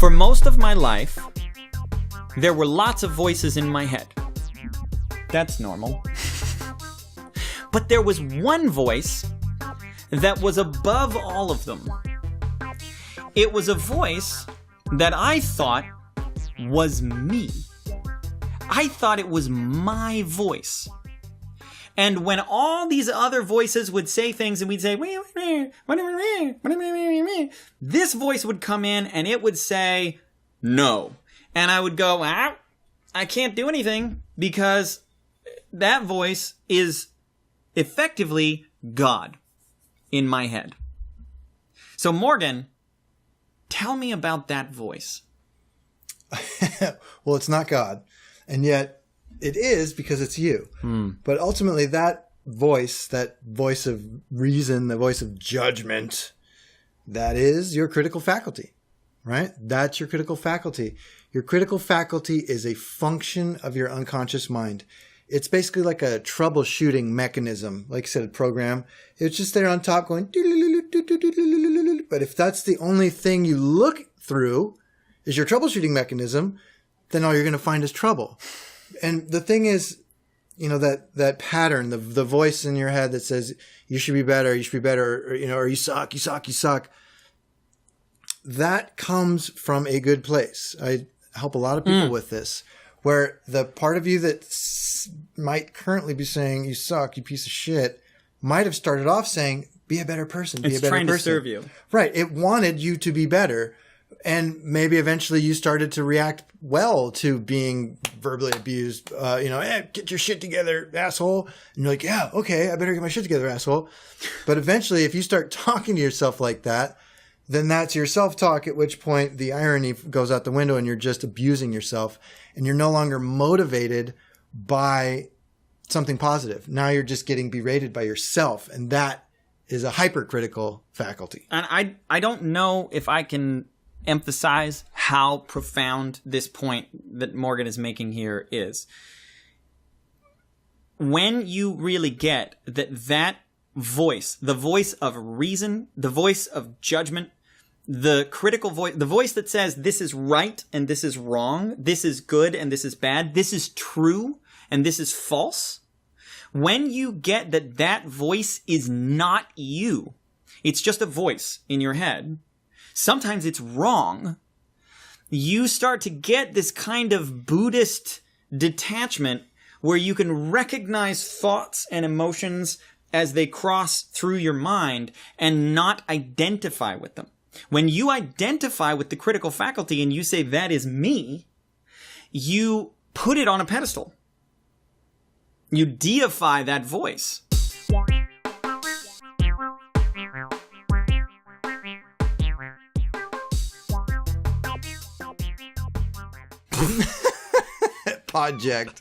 For most of my life, there were lots of voices in my head. That's normal. But there was one voice that was above all of them. It was a voice that I thought was me. I thought it was my voice. And when all these other voices would say things and we'd say, this voice would come in and it would say, no. And I would go, I can't do anything because that voice is effectively God in my head. So Morgan, tell me about that voice. Well, it's not God. And yet it is because it's you. But ultimately that voice of reason, the voice of judgment, that is your critical faculty, right? That's your critical faculty. Your critical faculty is a function of your unconscious mind. It's basically like a troubleshooting mechanism. Like I said, a program. It's just there on top going, but if that's the only thing you look through is your troubleshooting mechanism, then all you're going to find is trouble. And the thing is, that pattern, the voice in your head that says, you should be better, or, or you suck. That comes from a good place. I help a lot of people with this, where the part of you that might currently be saying, you suck, you piece of shit, might have started off saying, be a better person, be a better person. It's trying to serve you. Right. It wanted you to be better. And maybe eventually you started to react well to being verbally abused. Hey, get your shit together, asshole. And you're like, yeah, okay, I better get my shit together, asshole. But eventually, if you start talking to yourself like that, then that's your self-talk, at which point the irony goes out the window and you're just abusing yourself. And you're no longer motivated by something positive. Now you're just getting berated by yourself. And that is a hypercritical faculty. And I don't know if I can emphasize how profound this point that Morgan is making here is. When you really get that voice, the voice of reason, the voice of judgment, the critical voice, the voice that says this is right and this is wrong, this is good and this is bad, this is true and this is false. When you get that voice is not you, it's just a voice in your head, sometimes it's wrong, you start to get this kind of Buddhist detachment where you can recognize thoughts and emotions as they cross through your mind and not identify with them. When you identify with the critical faculty and you say, that is me, you put it on a pedestal. You deify that voice. Project.